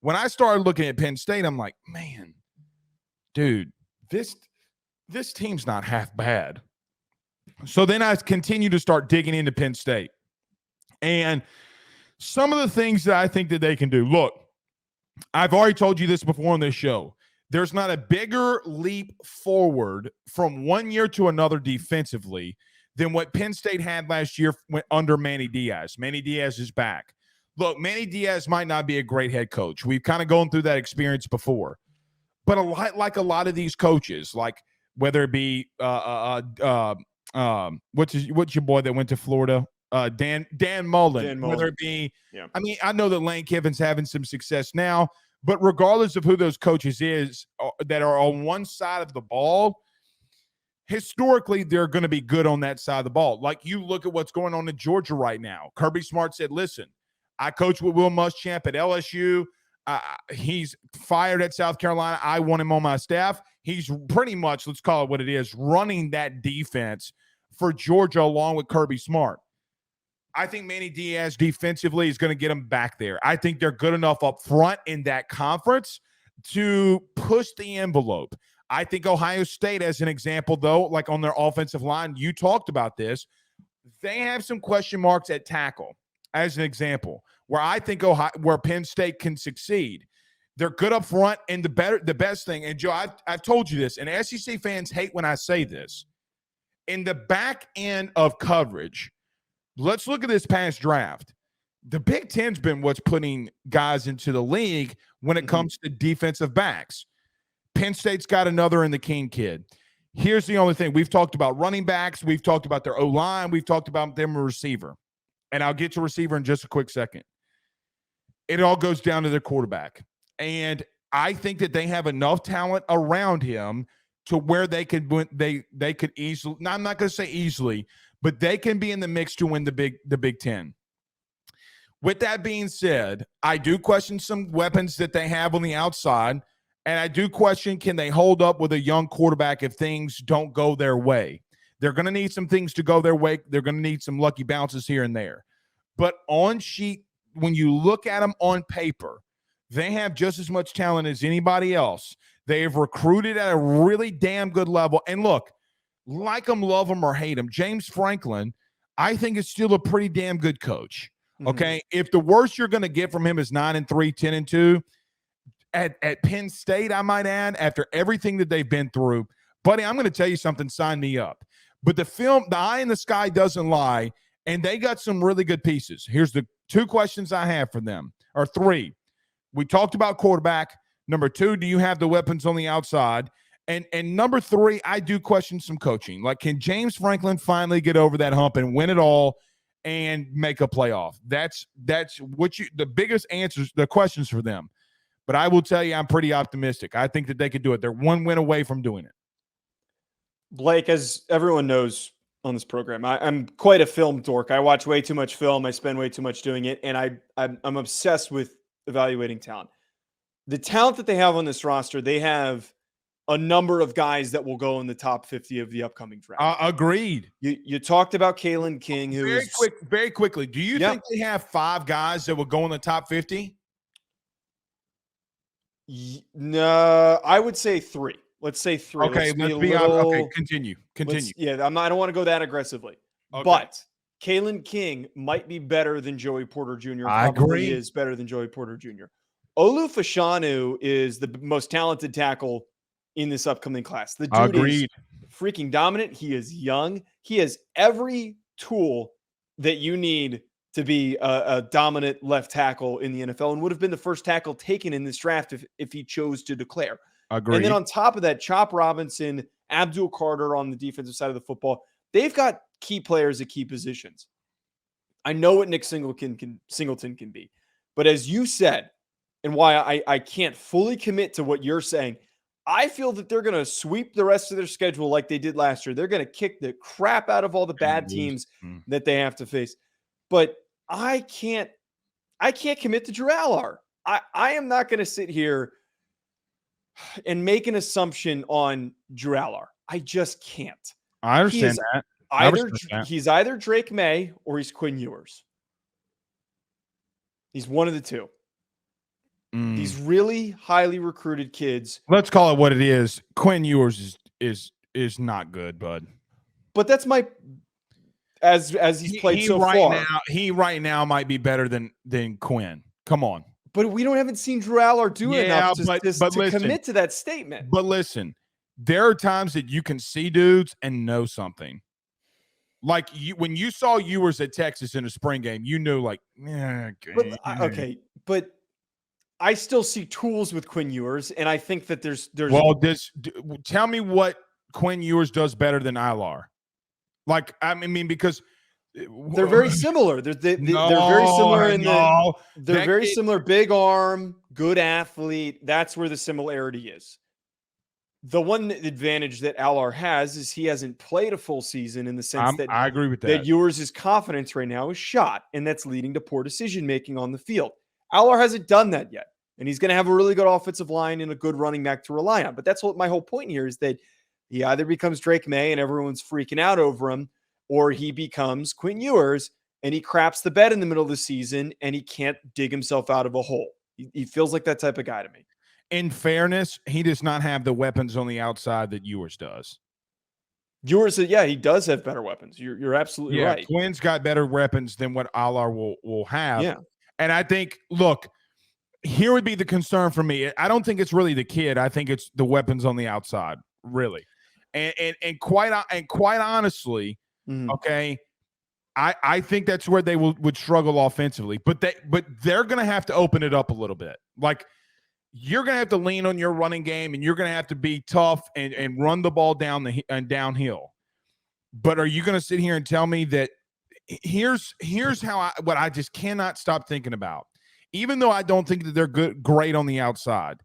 When I started looking at Penn State, I'm like, man, dude, this team's not half bad. So then I continue to start digging into Penn State. And some of the things that I think that they can do. Look, I've already told you this before on this show. There's not a bigger leap forward from one year to another defensively than what Penn State had last year under Manny Diaz. Manny Diaz is back. Look, Manny Diaz might not be a great head coach. We've kind of gone through that experience before. But a lot of these coaches, like whether it be what's your boy that went to Florida? Dan Mullen. Whether it be, yeah. I mean, I know that Lane Kiffin's having some success now, but regardless of who those coaches is that are on one side of the ball, historically they're going to be good on that side of the ball. Like you look at what's going on in Georgia right now. Kirby Smart said, "Listen, I coach with Will Muschamp at LSU. He's fired at South Carolina. I want him on my staff. He's pretty much, let's call it what it is, running that defense for Georgia along with Kirby Smart." I think Manny Diaz defensively is going to get them back there. I think they're good enough up front in that conference to push the envelope. I think Ohio State, as an example, though, like on their offensive line, you talked about this, they have some question marks at tackle, as an example, where I think where Penn State can succeed. They're good up front, and the best thing, and Joe, I've told you this, and SEC fans hate when I say this, in the back end of coverage, let's look at this past draft. The Big Ten's been what's putting guys into the league when it comes to defensive backs. Penn State's got another in the King kid. Here's the only thing. We've talked about running backs. We've talked about their O-line. We've talked about them a receiver. And I'll get to receiver in just a quick second. It all goes down to their quarterback. And I think that they have enough talent around him to where they could easily, now I'm not going to say easily, but they can be in the mix to win the Big Ten. With that being said, I do question some weapons that they have on the outside, and I do question, can they hold up with a young quarterback if things don't go their way? They're going to need some things to go their way. They're going to need some lucky bounces here and there. But on sheet, when you look at them on paper, they have just as much talent as anybody else. They have recruited at a really damn good level. And look, like them, love them, or hate them, James Franklin, I think, is still a pretty damn good coach. Okay, if the worst you're going to get from him is 9-3, 10-2, at Penn State, I might add, after everything that they've been through, buddy, I'm going to tell you something. Sign me up. But the eye in the sky doesn't lie, and they got some really good pieces. Here's the two questions I have for them, or three. We talked about quarterback. Number two, do you have the weapons on the outside? And number three, I do question some coaching. Like, can James Franklin finally get over that hump and win it all and make a playoff? That's what the biggest answers, the questions for them. But I will tell you, I'm pretty optimistic. I think that they could do it. They're one win away from doing it. Blake, as everyone knows on this program, I'm quite a film dork. I watch way too much film. I spend way too much doing it. And I'm obsessed with evaluating talent. The talent that they have on this roster, they have a number of guys that will go in the top 50 of the upcoming draft. Agreed. You talked about Kalen King, who very quickly. Do you think they have 5 guys that will go in the top 50? No, I would say 3. Let's say 3. Okay, okay. Continue. I don't want to go that aggressively. Okay. But Kalen King might be better than Joey Porter Jr. I agree. Is better than Joey Porter Jr. Olu Fashanu is the most talented tackle in this upcoming class. The dude is freaking dominant. He is young. He has every tool that you need to be a dominant left tackle in the NFL, and would have been the first tackle taken in this draft if he chose to declare. Agreed. And then on top of that, Chop Robinson, Abdul Carter on the defensive side of the football, they've got key players at key positions. I know what Nick Singleton can be, but as you said, and why I can't fully commit to what you're saying, I feel that they're going to sweep the rest of their schedule like they did last year. They're going to kick the crap out of all the bad teams that they have to face. But I can't commit to Drew Allar. I am not going to sit here and make an assumption on Drew Allar. I just can't. I understand that. He's either Drake May or he's Quinn Ewers. He's one of the two. These really highly recruited kids. Let's call it what it is. Quinn Ewers is not good, bud. But that's my as he's played so far. He right now might be better than Quinn. Come on. But we haven't seen Drew Allar do enough to commit to that statement. But listen, there are times that you can see dudes and know something. Like when you saw Ewers at Texas in a spring game, you knew like, okay. But I still see tools with Quinn Ewers, and I think that there's. Well, tell me what Quinn Ewers does better than Allar. Like, I mean, because they're very similar. They're very similar they're very similar. Big arm, good athlete. That's where the similarity is. The one advantage that Allar has is he hasn't played a full season in the sense that I agree with that. That Ewers' confidence right now is shot, and that's leading to poor decision making on the field. Allar hasn't done that yet, and he's going to have a really good offensive line and a good running back to rely on. But that's what my whole point here is, that he either becomes Drake May and everyone's freaking out over him, or he becomes Quinn Ewers and he craps the bed in the middle of the season and he can't dig himself out of a hole. He feels like that type of guy to me. In fairness, he does not have the weapons on the outside that Ewers does. Ewers, yeah, he does have better weapons. You're absolutely right. Quinn's got better weapons than what Allar will have. Yeah. And I think, look, here would be the concern for me. I don't think it's really the kid. I think it's the weapons on the outside, really. And quite honestly, okay, I think that's where they would struggle offensively. But they're going to have to open it up a little bit. Like, you're going to have to lean on your running game, and you're going to have to be tough and run the ball downhill. But are you going to sit here and tell me that here's what I just cannot stop thinking about? Even though I don't think that they're great on the outside,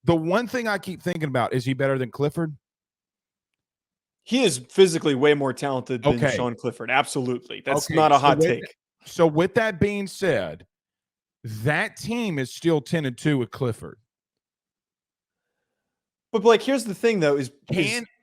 the one thing I keep thinking about, is he better than Clifford? He is physically way more talented than Sean Clifford. Absolutely. That's not a hot take. So with that being said, that team is still 10-2 with Clifford. But like, here's the thing, though: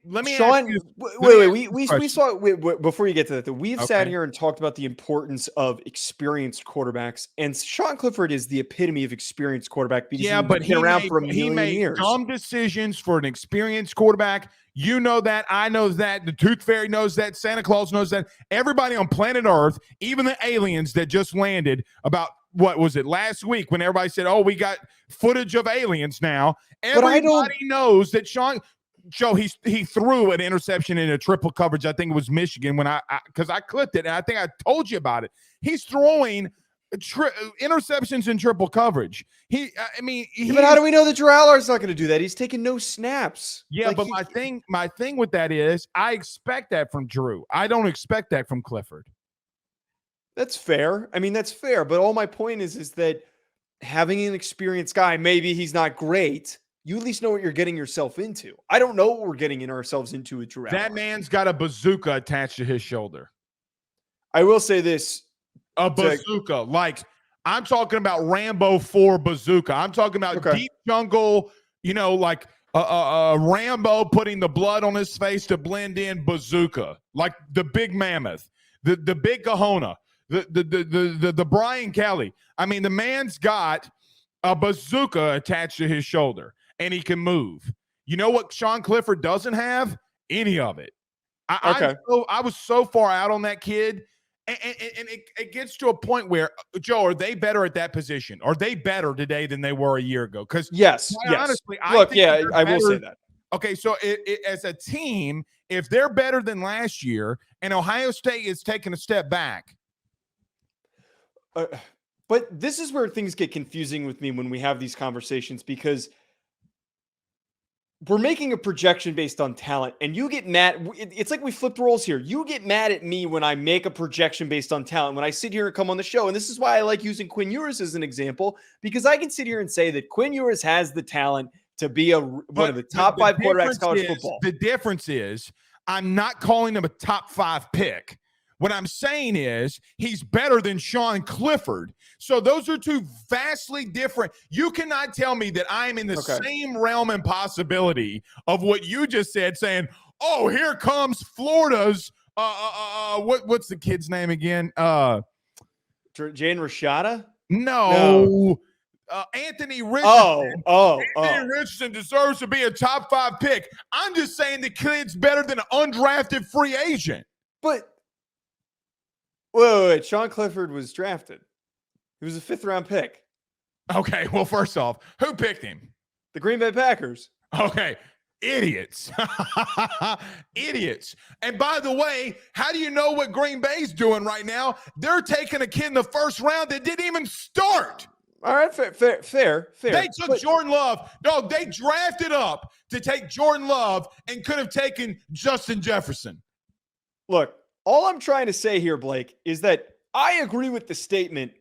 let me Sean. ask you, wait. We saw before you get to that. We've sat here and talked about the importance of experienced quarterbacks, and Sean Clifford is the epitome of experienced quarterback. Because he's been around for a million years. Dumb decisions for an experienced quarterback. You know that. I know that. The Tooth Fairy knows that. Santa Claus knows that. Everybody on planet Earth, even the aliens that just landed about. What was it last week when everybody said, "Oh, we got footage of aliens now"? Everybody knows that Joe, he threw an interception in a triple coverage. I think it was Michigan when because I clipped it and I think I told you about it. He's throwing interceptions in triple coverage. But how do we know that Drew Allar is not going to do that? He's taking no snaps. Yeah, but my thing with that is I expect that from Drew. I don't expect that from Clifford. That's fair. That's fair. But all my point is that having an experienced guy, maybe he's not great, you at least know what you're getting yourself into. I don't know what we're getting ourselves into with Drew Allar. That man's got a bazooka attached to his shoulder. I will say this. A bazooka. Like, I'm talking about Rambo 4 bazooka. I'm talking about deep jungle, like Rambo putting the blood on his face to blend in bazooka. Like the big mammoth, the big Kahuna. The Brian Kelly. The man's got a bazooka attached to his shoulder, and he can move. You know what Sean Clifford doesn't have? Any of it. I was so far out on that kid, and it gets to a point where, Joe, are they better at that position? Are they better today than they were a year ago? Because honestly, I will say that. Okay, so as a team, if they're better than last year, and Ohio State is taking a step back. But this is where things get confusing with me when we have these conversations, because we're making a projection based on talent, and you get mad. It's like we flipped roles here. You get mad at me when I make a projection based on talent, when I sit here and come on the show. And this is why I like using Quinn Ewers as an example, because I can sit here and say that Quinn Ewers has the talent to be one of the top 5 quarterbacks in college football. The difference is I'm not calling him a top 5 pick. What I'm saying is he's better than Sean Clifford. So those are two vastly different. You cannot tell me that I'm in the same realm and possibility of what you just said, saying, "Oh, here comes Florida's what's the kid's name again? Jane Rashada? No. Anthony Richardson. Anthony Richardson deserves to be a top 5 pick. I'm just saying the kid's better than an undrafted free agent. But wait. Sean Clifford was drafted. He was a 5th-round pick. Okay, well, first off, who picked him? The Green Bay Packers. Okay, idiots. Idiots. And by the way, how do you know what Green Bay's doing right now? They're taking a kid in the 1st round that didn't even start. All right, fair. They took Jordan Love. No, they drafted up to take Jordan Love and could have taken Justin Jefferson. Look, all I'm trying to say here, Blake, is that I agree with the statement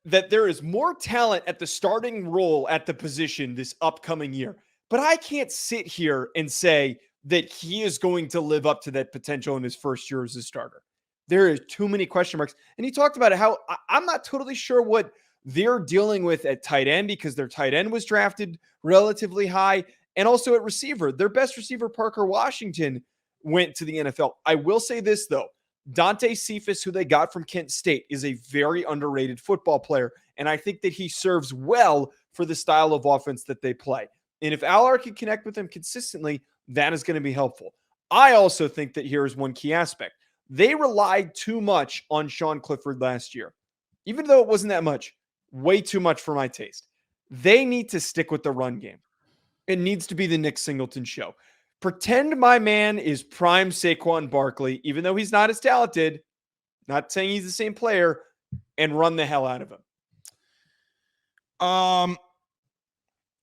that there is more talent at the starting role at the position this upcoming year. But I can't sit here and say that he is going to live up to that potential in his first year as a starter. There is too many question marks. And he talked about how I'm not totally sure what they're dealing with at tight end, because their tight end was drafted relatively high. And also at receiver, their best receiver, Parker Washington, went to the NFL. I will say this, though. Dante Cephas, who they got from Kent State, is a very underrated football player. And I think that he serves well for the style of offense that they play. And if Allar can connect with him consistently, that is going to be helpful. I also think that here is one key aspect. They relied too much on Sean Clifford last year. Even though it wasn't that much, way too much for my taste. They need to stick with the run game. It needs to be the Nick Singleton show. Pretend my man is prime Saquon Barkley, even though he's not as talented, not saying he's the same player, and run the hell out of him.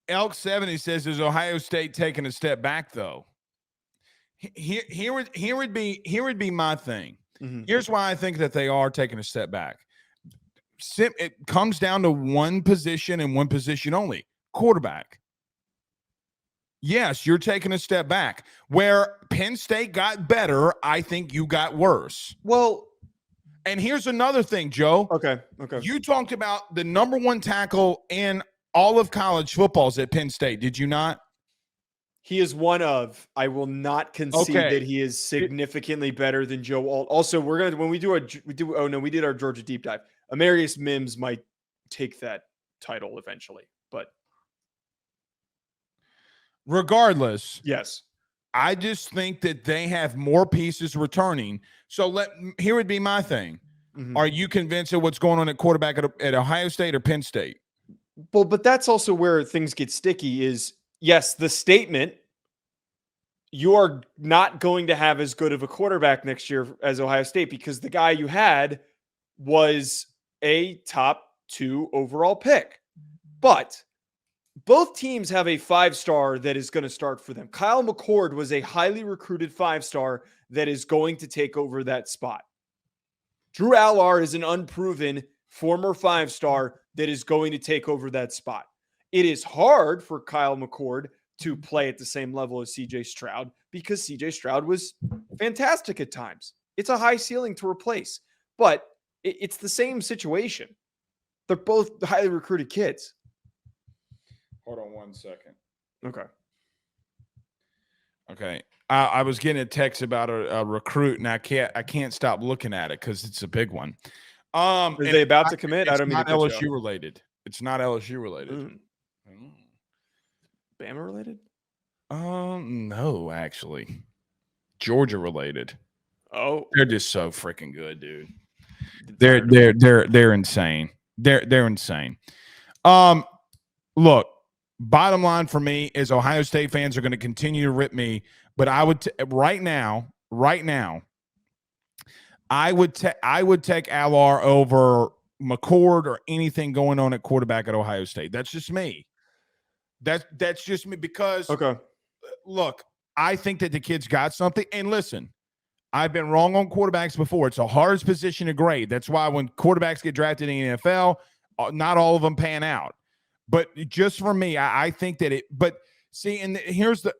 Elk 70 says, is Ohio State taking a step back, though? Here would be my thing. Mm-hmm. Here's why I think that they are taking a step back. It comes down to one position and one position only: quarterback. Yes, you're taking a step back. Where Penn State got better, I think you got worse. Well, and here's another thing, Joe. Okay. You talked about the number 1 tackle in all of college footballs at Penn State, did you not? He is one of. I will not concede that he is significantly better than Joe Alt. Also, we're gonna when we did our Georgia deep dive. Amarius Mims might take that title eventually, but regardless, yes, I just think that they have more pieces returning. So here would be my thing. Mm-hmm. Are you convinced of what's going on at quarterback at Ohio State or Penn State? Well, but that's also where things get sticky is, yes, the statement, you are not going to have as good of a quarterback next year as Ohio State because the guy you had was a top 2 overall pick. But both teams have a 5-star that is going to start for them. Kyle McCord was a highly recruited 5-star that is going to take over that spot. Drew Allar is an unproven former 5-star that is going to take over that spot. It is hard for Kyle McCord to play at the same level as CJ Stroud because CJ Stroud was fantastic at times. It's a high ceiling to replace, but it's the same situation. They're both highly recruited kids. Hold on 1 second. Okay. I was getting a text about a recruit, and I can't stop looking at it because it's a big one. Are they about to commit? It's not LSU related. It's not LSU related. Bama related? No, actually. Georgia related. Oh, they're just so freaking good, dude. They're insane. They're insane. Look, bottom line for me is Ohio State fans are going to continue to rip me, but I would right now, I would take Allar over McCord or anything going on at quarterback at Ohio State. That's just me. That's just me because look, I think that the kid's got something. And listen, I've been wrong on quarterbacks before. It's the hardest position to grade. That's why when quarterbacks get drafted in the NFL, not all of them pan out. But just for me, I think that it. But see, and here's the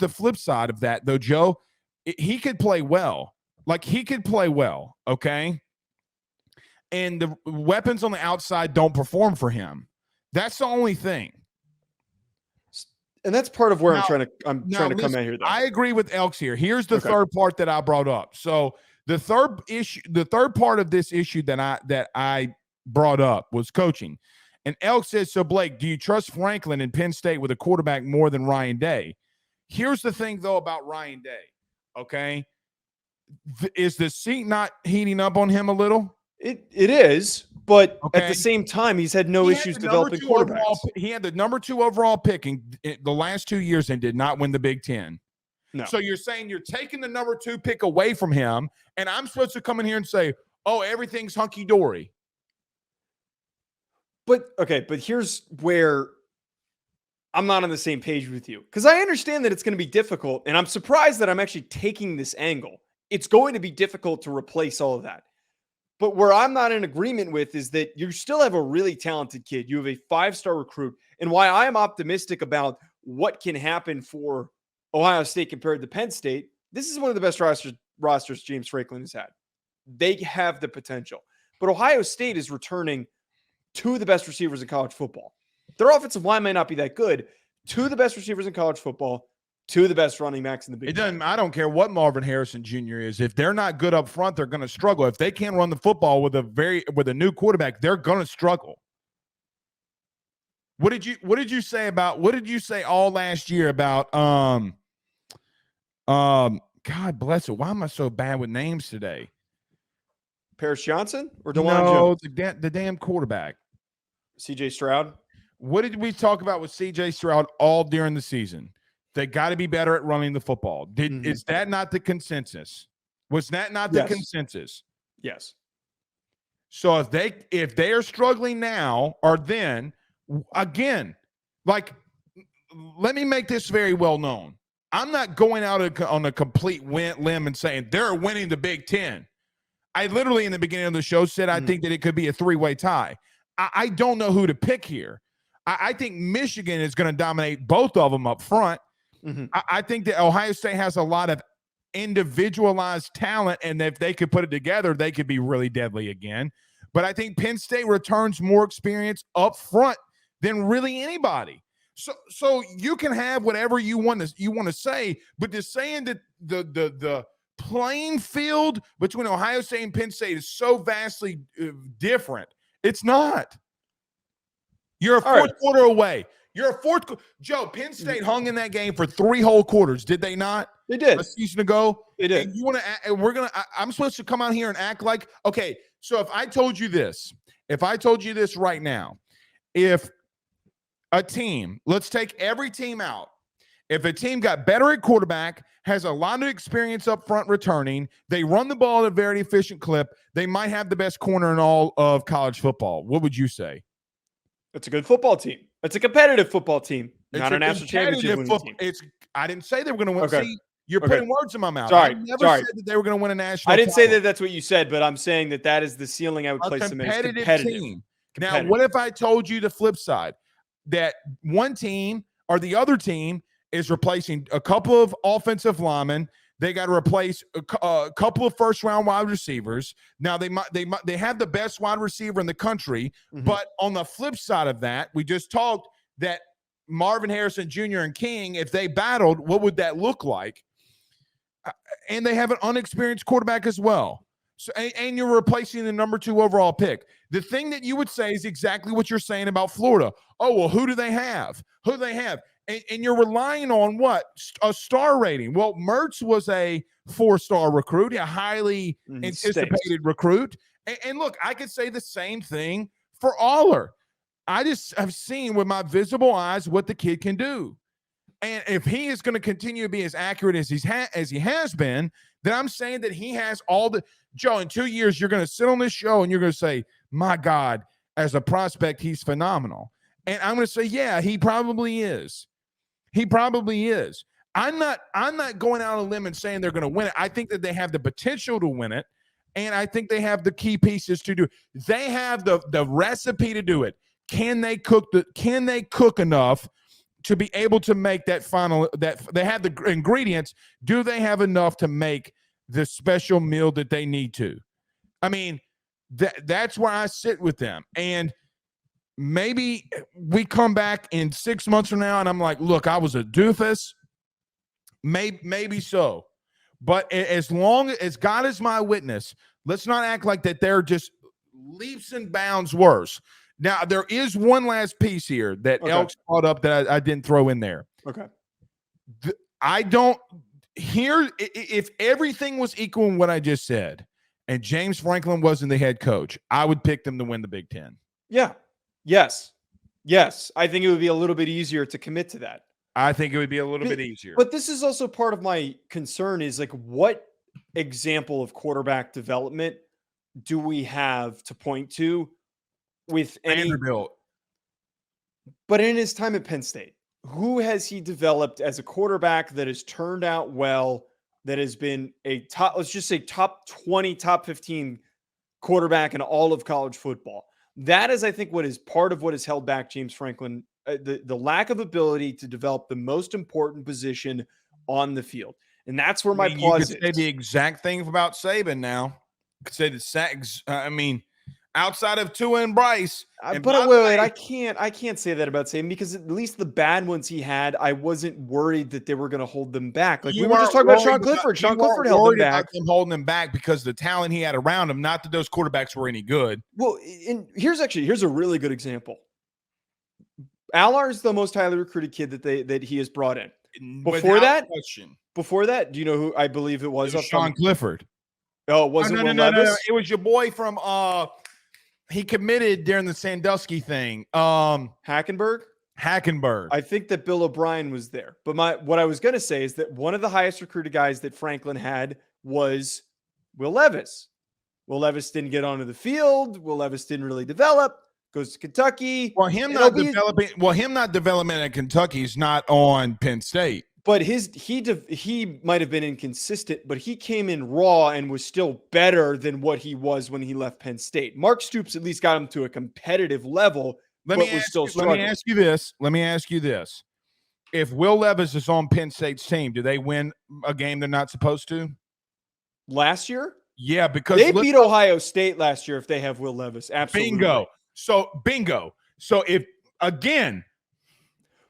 flip side of that, though, Joe. He could play well. Like, he could play well, okay? And the weapons on the outside don't perform for him. That's the only thing. And that's part of where I'm trying to come at here, though. I agree with Elks here. Here's the third part that I brought up. So the third part of this issue that I brought up was coaching. And Elk says, so Blake, do you trust Franklin in Penn State with a quarterback more than Ryan Day? Here's the thing, though, about Ryan Day, okay? Is the seat not heating up on him a little? It is, but at the same time, he's had no issues developing quarterbacks. He had the number 2 overall pick in the last 2 years and did not win the Big Ten. No. So you're saying you're taking the number 2 pick away from him, and I'm supposed to come in here and say, oh, everything's hunky-dory. But here's where I'm not on the same page with you, because I understand that it's going to be difficult, and I'm surprised that I'm actually taking this angle. It's going to be difficult to replace all of that. But where I'm not in agreement with is that you still have a really talented kid. You have a 5-star recruit. And why I am optimistic about what can happen for Ohio State compared to Penn State, this is one of the best rosters James Franklin has had. They have the potential. But Ohio State is returning 2 of the best receivers in college football. Their offensive line may not be that good. 2 of the best receivers in college football, 2 of the best running backs in the Big Ten. I don't care what Marvin Harrison Jr. is. If they're not good up front, they're going to struggle. If they can't run the football with a new quarterback, they're going to struggle. What did you say all last year about God bless it. Why am I so bad with names today? Paris Johnson or DeLeone Jones? The damn quarterback. CJ Stroud. What did we talk about with CJ Stroud all during the season? They got to be better at running the football. Is that not the consensus? Was that not the consensus? Yes. So if they are struggling now or then, again, like, let me make this very well known. I'm not going out on a complete limb and saying they're winning the Big Ten. I literally in the beginning of the show said I think that it could be a 3-way tie. I don't know who to pick here. I think Michigan is going to dominate both of them up front. I think that Ohio State has a lot of individualized talent, and if they could put it together, they could be really deadly again. But I think Penn State returns more experience up front than really anybody. So you can have whatever you want to say, but just saying that the playing field between Ohio State and Penn State is so vastly different, it's not. You're a fourth quarter away. Joe, Penn State hung in that game for 3 whole quarters. Did they not? They did. A season ago? They did. And I'm supposed to come out here and act like, okay, so if I told you this right now, if a team, let's take every team out. If a team got better at quarterback, has a lot of experience up front returning, they run the ball at a very efficient clip, they might have the best corner in all of college football. What would you say? It's a good football team. It's a competitive football team, not a national championship winning team. I didn't say they were going to win. Okay. See, you're putting words in my mouth. Sorry. I never said that they were going to win a national I didn't title. say that that's what you said, but I'm saying that is the ceiling I would place them in. Competitive team. Now, what if I told you the flip side? That one team or the other team is replacing a couple of offensive linemen. They got to replace a couple of first-round wide receivers. Now they have the best wide receiver in the country, but on the flip side of that, we just talked that Marvin Harrison Jr. and King, if they battled, what would that look like? And they have an unexperienced quarterback as well. So and you're replacing the number 2 overall pick. The thing that you would say is exactly what you're saying about Florida. Oh, well, who do they have? And you're relying on what? A star rating. Well, Mertz was a 4-star recruit, a highly anticipated recruit. And look, I could say the same thing for Allar. I just have seen with my visible eyes what the kid can do. And if he is going to continue to be as accurate as he has been, then I'm saying that he has all the – Joe, in 2 years, you're going to sit on this show and you're going to say, my God, as a prospect, he's phenomenal. And I'm going to say, yeah, he probably is. He probably is. I'm not going out on a limb and saying they're going to win it. I think that they have the potential to win it, and I think they have the key pieces to do it. They have the recipe to do it. Can they cook enough to be able to make that final, that they have the ingredients? Do they have enough to make the special meal that they need to? I mean, that's where I sit with them. And maybe we come back in 6 months from now and I'm like, look, I was a doofus. Maybe so. But as long as God is my witness, let's not act like that they're just leaps and bounds worse. Now, there is one last piece here that Elks brought up that I didn't throw in there. Okay. I don't hear if everything was equal in what I just said and James Franklin wasn't the head coach, I would pick them to win the Big Ten. Yeah. Yes. I think it would be a little bit easier to commit to that. I think it would be a little bit easier. But this is also part of my concern is like, what example of quarterback development do we have to point to with Vanderbilt? But in his time at Penn State, who has he developed as a quarterback that has turned out well, that has been a top, let's just say top 20, top 15 quarterback in all of college football? That is, I think, what is part of what has held back James Franklin, the lack of ability to develop the most important position on the field. And that's where my pause is. You could say the exact thing about Saban now. You could say the sacks. Outside of Tua and Bryce. But wait, I can't say that about Saban, because at least the bad ones he had, I wasn't worried that they were going to hold them back. Like we were just talking about Sean Clifford. Sean Clifford held them back. Them holding them back because the talent he had around him, not that those quarterbacks were any good. Well, and here's a really good example. Allar is the most highly recruited kid that he has brought in. Before that, do you know who I believe it was? Sean Clifford. Oh, was it Will Levis? No. It was your boy from he committed during the Sandusky thing. Hackenberg. I think that Bill O'Brien was there. But what I was going to say is that one of the highest recruited guys that Franklin had was Will Levis. Will Levis didn't get onto the field. Will Levis didn't really develop. Goes to Kentucky. Well, him not developing at Kentucky is not on Penn State. But he might have been inconsistent, but he came in raw and was still better than what he was when he left Penn State. Mark Stoops at least got him to a competitive level, but was still struggling. Let me ask you this. If Will Levis is on Penn State's team, do they win a game they're not supposed to? Last year? Yeah, because they beat Ohio State last year if they have Will Levis. Absolutely. Bingo. So if, again.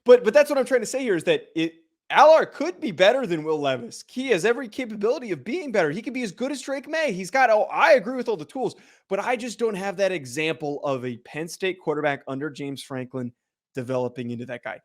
But that's what I'm trying to say here is that Allar could be better than Will Levis. He has every capability of being better. He could be as good as Drake May. I agree with all the tools, but I just don't have that example of a Penn State quarterback under James Franklin developing into that guy.